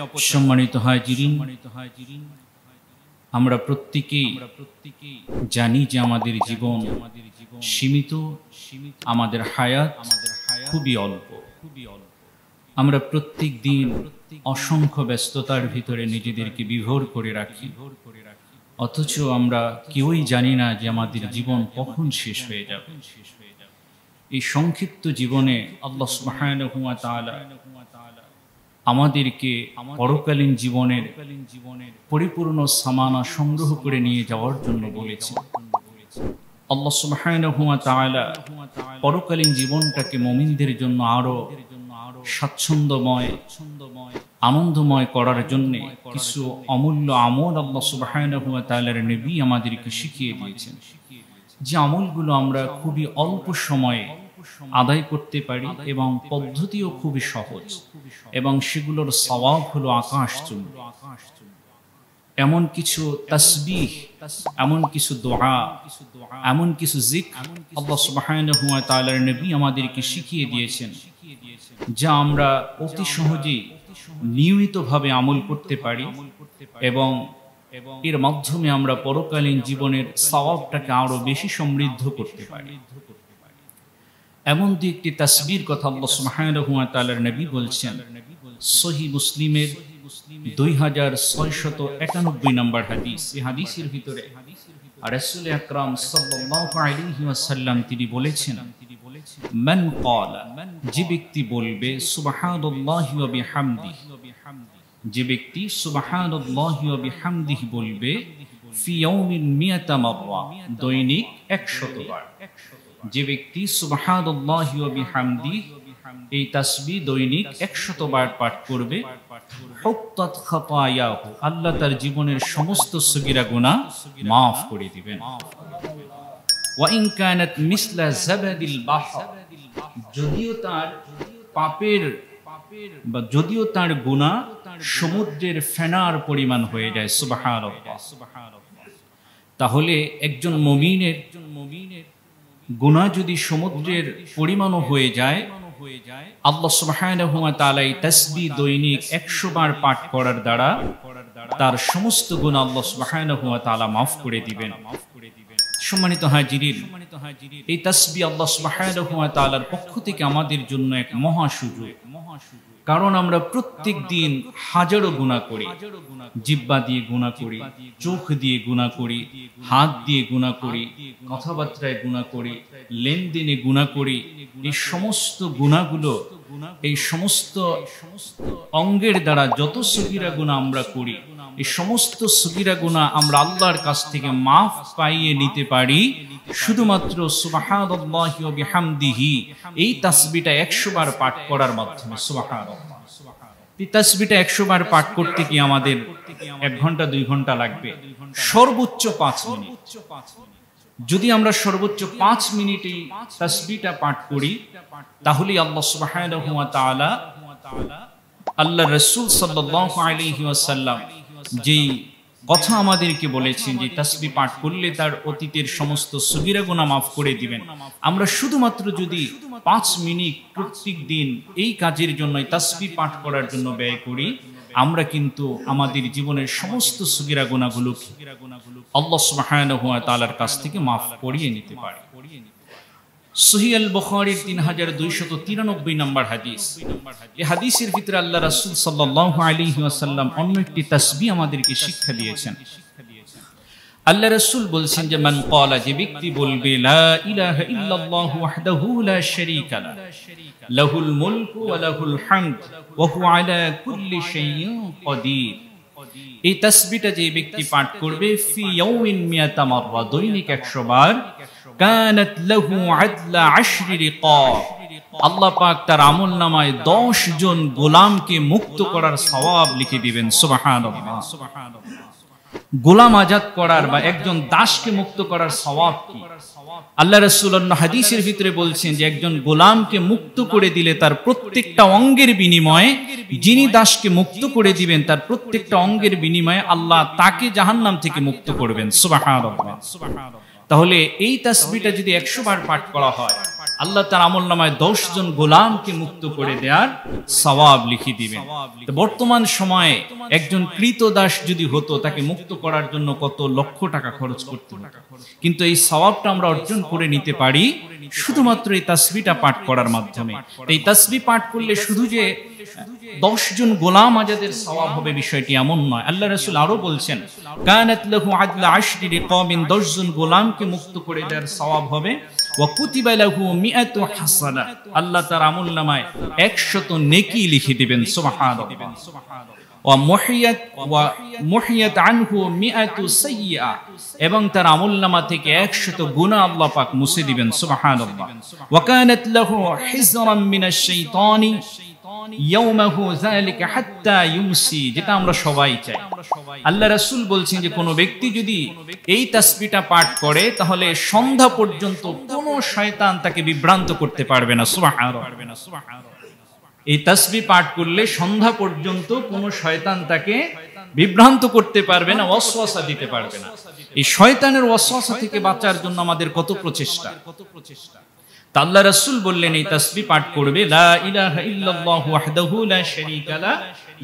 সম্মানিত হাজিরিন, আমরা প্রত্যেকেই জানি যে আমাদের জীবন সীমিত, আমাদের হায়াত খুবই অল্প। আমরা প্রত্যেক দিন অসংখ্য ব্যস্ততার ভিতরে নিজেদেরকে বিভোর করে রাখি, অথচ আমরা কেউই জানি না যে আমাদের জীবন কখন শেষ হয়ে যাবে। এই সংক্ষিপ্ত জীবনে আল্লাহ সুবহানাহু ওয়া তাআলা আমাদেরকে পরকালীন জীবনের পরিপূর্ণ সামানা সংগ্রহ করে নিয়ে যাওয়ার জন্য বলেছেন। আল্লাহ সুবহানাহু ওয়া তাআলা পরকালীন জীবনটাকে মুমিনদের জন্য আরো স্বাচ্ছন্দ্যময়, আনন্দময় করার জন্য কিছু অমূল্য আমল আল্লাহ সুবহানাহু ওয়া তাআলার নবী আমাদেরকে শিখিয়ে দিয়েছেন, যে আমলগুলো আমরা খুবই অল্প সময়ে আদায় করতে পারি এবং পদ্ধতিও খুবই সহজ, এবং সেগুলোর সওয়াব হলো আকাশচুম্বী। এমন কিছু তাসবিহ, এমন কিছু দোয়া, এমন কিছু জিকর আল্লাহ সুবহানাহু ওয়া তাআলার নবী আমাদেরকে শিখিয়ে দিয়েছেন, যা আমরা অতি সহজেই নিয়মিতভাবে আমল করতে পারি এবং এর মাধ্যমে আমরা পরকালীন জীবনের সওয়াবটাকে আরো বেশি সমৃদ্ধ করতে পারি। এমন একটি তাসবির কথা আল্লাহ সুবহানাহু ওয়া তাআলার নবী বলছেন, সহিহ মুসলিমের 2691 নম্বর হাদিস। এই হাদিসের ভিতরে রাসূল আকরাম সাল্লাল্লাহু আলাইহি ওয়াসাল্লাম তিনি বলেছেন, মান ক্বালা, যে ব্যক্তি বলবে সুবহানাল্লাহি ওয়া বিহামদিহি, যে ব্যক্তি সুবহানাল্লাহি ওয়া বিহামদিহি বলবে ফি ইয়াউমিন মিয়াতা মাররা, দৈনিক 100 বার। যে ব্যক্তি সুবহানাল্লাহি ওয়া বিহামদিহি এই তাসবিহ দৈনিক 100 বার পাঠ করবে, হুত্তাত খাতায়াহু, আল্লাহ তার জীবনের সমস্ত সগীরা গুনাহ maaf করে দিবেন। ওয়া ইন কানাত মিসলা জাবাদিল বাহর, যদিও তার পাপের বা যদিও তার গুনাহ সমুদ্রের ফেনার পরিমাণ হয়ে যায়। সুবহানাল্লাহ। তাহলে একজন মুমিনের গুনাহ যদি সমুদ্রের পরিমাণও হয়ে যায়, আল্লাহ সুবহানাহু ওয়া তাআলা এই তাসবিহ দৈনিক 100 বার পাঠ করার দ্বারা তার সমস্ত গুনাহ আল্লাহ সুবহানাহু ওয়া তাআলা maaf করে দিবেন। সম্মানিত হাজিরিন, এই তাসবিহ আল্লাহ সুবহানাহু ওয়া তাআলার পক্ষ থেকে আমাদের জন্য এক মহা সুযোগ। কারণ আমরা প্রত্যেক দিন হাজারো গুনাহ করি, জিহ্বা দিয়ে গুনাহ করি, চোখ দিয়ে গুনাহ করি, হাত দিয়ে গুনাহ করি, কথাবার্তায় গুনাহ করি, লেনদেনে গুনাহ করি। এই সমস্ত গুনাহগুলো, এই সমস্ত অঙ্গের দ্বারা যত সগীরা গুনাহ আমরা করি, এই সমস্ত সগীরা গুনাহ আমরা আল্লাহর কাছ থেকে maaf পাইয়ে নিতে পারি শুধুমাত্র সুবহানাল্লাহি ওয়া বিহামদিহি এই তাসবিহটা 100 বার পাঠ করার মাধ্যমে। সুবহানাল্লাহ। এই তাসবিহটা 100 বার পাঠ করতে কি আমাদের 1 ঘন্টা 2 ঘন্টা লাগবে? সর্বোচ্চ 5 মিনিট। যদি আমরা সর্বোচ্চ 5 মিনিট এই তাসবিহটা পাঠ করি, তাহলে আল্লাহ সুবহানাহু ওয়া তাআলা, আল্লাহর রাসূল সাল্লাল্লাহু আলাইহি ওয়াসাল্লাম যেই কথা আমাদেরকে বলেছেন যে তাসবিহ পাঠ করলে তার অতীতের সমস্ত সগীরা গুনাহ maaf করে দিবেন, আমরা শুধুমাত্র যদি 5 মিনিট প্রত্যেক দিন এই কাজের জন্য, তাসবিহ পাঠ করার জন্য ব্যয় করি, আমরা কিন্তু আমাদের জীবনের সমস্ত সগীরা গুনাহগুলো আল্লাহ সুবহানাহু ওয়া তাআলার কাছ থেকে maaf করিয়ে নিতে পারি। সহিহ আল বুখারীর 3293 নম্বর হাদিস। এই হাদিসের ভিতরে আল্লাহ রাসূল সাল্লাল্লাহু আলাইহি ওয়াসাল্লাম অন্য একটি তাসবিহ আমাদেরকে শিক্ষা দিয়েছেন। আল্লাহ রাসূল বলছেন যে মান ক্বালা, যে ব্যক্তি বলবে লা ইলাহা ইল্লাল্লাহু ওয়াহদাহু লা শারীকা লাহু লাহুল মুলকু ওয়া লাহুল হামদ ওয়া হুয়া আলা কুল্লি শাইইন কাদির। এই তাসবিহটা যে ব্যক্তি পাঠ করবে ফি ইয়াউমিন মিয়াতা মাররা, দৈনিক 100 বার, কানাত লাহু আদলা 10 রিকাব, আল্লাহ পাক তার আমলনামায় 10 জন গোলামকে মুক্ত করার সওয়াব লিখে দিবেন। সুবহানাল্লাহ। গোলাম আজাদ করার বা একজন দাসকে মুক্ত করার সওয়াব কি? আল্লাহ রাসূল হাদিসের ভিতরে বলছেন যে একজন গোলামকে মুক্ত করে দিলে তার প্রত্যেকটা অঙ্গের বিনিময়ে, যিনি দাসকে মুক্ত করে দিবেন তার প্রত্যেকটা অঙ্গের বিনিময়ে আল্লাহ তাকে জাহান্নাম থেকে মুক্ত করবেন। সুবহানাল্লাহ। তাহলে এই তাসবিহটা যদি 100 বার পাঠ করা হয়, আল্লাহ তার আমলনামায় 10 জন গোলামকে মুক্ত করে দেওয়ার সওয়াব লিখে দিবেন। তো বর্তমান সময়ে একজন কৃতদাস যদি হতো, তাকে মুক্ত করার জন্য কত লক্ষ টাকা খরচ করতে হতো, কিন্তু এই সওয়াবটা আমরা অর্জন করে নিতে পারি শুধুমাত্র এই তাসবিহটা পাঠ করার মাধ্যমে। এই তাসবিহ পাঠ করলে শুধু যে 10 জন গোলাম আজাদের সওয়াব হবে বিষয়টি এমন নয়। আল্লাহ রাসূল আরো বলছেন, কানাত লাহু আদলা 10 রিকাবিন, 10 জন গোলামকে মুক্ত করে দেওয়ার সওয়াব হবে। ওয়া কুতিবা লাহু 100 হাসানা, আল্লাহ তার আমলনামায় 100 নেকি লিখে দিবেন। সুবহানাল্লাহ। ওয়া মুহিয়াত আনহু 100 সাইয়্যা, এবং তার আমলনামা থেকে 100 গুনাহ আল্লাহ পাক মুছে দিবেন। সুবহানাল্লাহ। ওয়া কানাত লাহু হিজরাম মিনাশ শাইতানি ইয়াউমাহু যালিকা হাত্তা ইউমসি, যেটা আমরা সবাই চাই। আল্লাহ রাসূল বলছেন যে কোনো ব্যক্তি যদি এই তাসবিহটা পাঠ করে তাহলে সন্ধ্যা পর্যন্ত কোনো শয়তান তাকে বিভ্রান্ত করতে পারবে না। সুবহানাল্লাহ। এই তাসবিহ পাঠ করলে সন্ধ্যা পর্যন্ত কোনো শয়তান তাকে বিভ্রান্ত করতে পারবে না, ওয়াসওয়াসা দিতে পারবে না। এই শয়তানের ওয়াসওয়াসা থেকে বাঁচার জন্য আমাদের কত প্রচেষ্টা। আল্লাহ রাসূল বললেন এই তাসবিহ পাঠ করবে, লা ইলাহা ইল্লাল্লাহু ওয়াহদাহু লা শারীকা লা,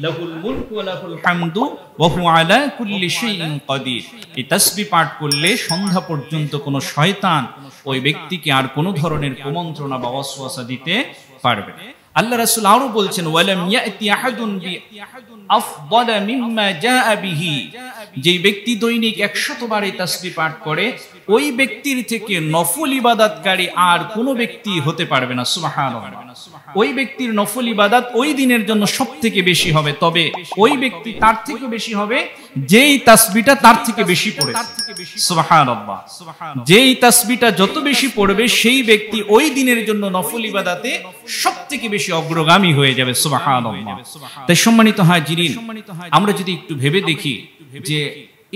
লাহুল মুলকু ওয়া লাহুল হামদু ওয়া হুয়া আলা কুল্লি শাইইন কাদির। এই তাসবিহ পাঠ করলে সন্ধ্যা পর্যন্ত কোনো শয়তান ওই ব্যক্তিকে আর কোনো ধরনের কুমন্ত্রণা বা ওয়াসওয়াসা দিতে পারবে না। আল্লাহ রাসূল আরো বলছেন, ওয়ালাম ইয়াতি আহাদুন বি আফদালা মিম্মা জাআ বিহি, যে ব্যক্তি দৈনিক 100 বার এই তাসবিহ পাঠ করে ওই ব্যক্তির থেকে নফল ইবাদতকারী আর কোনো ব্যক্তি হতে পারবে না। সুবহানাল্লাহ। ওই ব্যক্তির নফল ইবাদত ওই দিনের জন্য সবথেকে বেশি হবে, তবে ওই ব্যক্তি তার থেকে বেশি হবে যেই তাসবিহটা তার থেকে বেশি পড়েছে। সুবহানাল্লাহ। যেই তাসবিহটা যত বেশি পড়বে সেই ব্যক্তি ওই দিনের জন্য নফল ইবাদতে সবথেকে বেশি অগ্রগামী হয়ে যাবে। সুবহানাল্লাহ। তাই সম্মানিত হাজিরিন, আমরা যদি একটু ভেবে দেখি যে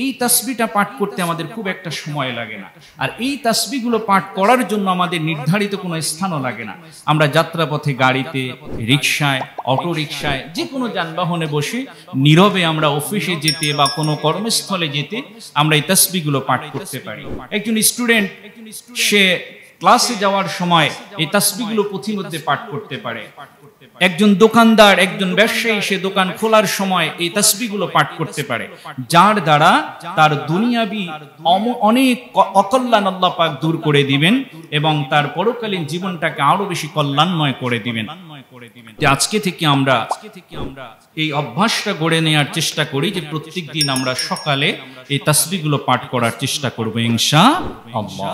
এই তাসবিহটা পাঠ করতে আমাদের খুব একটা সময় লাগে না, আর এই তাসবিহগুলো পাঠ করার জন্য আমাদের নির্ধারিত কোনো স্থানও লাগে না। আমরা যাত্রাপথে, গাড়িতে, রিকশায়, অটো রিকশায়, যে কোনো যানবাহনে বসে নীরবে আমরা অফিসে যেতে বা কোনো কর্মস্থলে যেতে আমরা এই তাসবিহগুলো পাঠ করতে পারি। একজন স্টুডেন্ট সে ক্লাসে যাওয়ার সময় এই তাসবিহগুলো পুঁথিমধ্যে পাঠ করতে পারে। একজন দোকানদার, একজন ব্যবসায়ী সে দোকান খোলার সময় এই তাসবিহগুলো পাঠ করতে পারে, যার দ্বারা তার দুনিয়াবি অনেক অকল্যাণ আল্লাহ পাক দূর করে দিবেন এবং তার পরকালীন জীবনটাকে আরো বেশি কল্যাণময় করে দিবেন। আজকে থেকে আমরা এই অভ্যাসটা গড়ে নেওয়ার চেষ্টা করি যে প্রত্যেক দিন আমরা সকালে এই তাসবিহগুলো পাঠ করার চেষ্টা করব ইনশাআল্লাহ।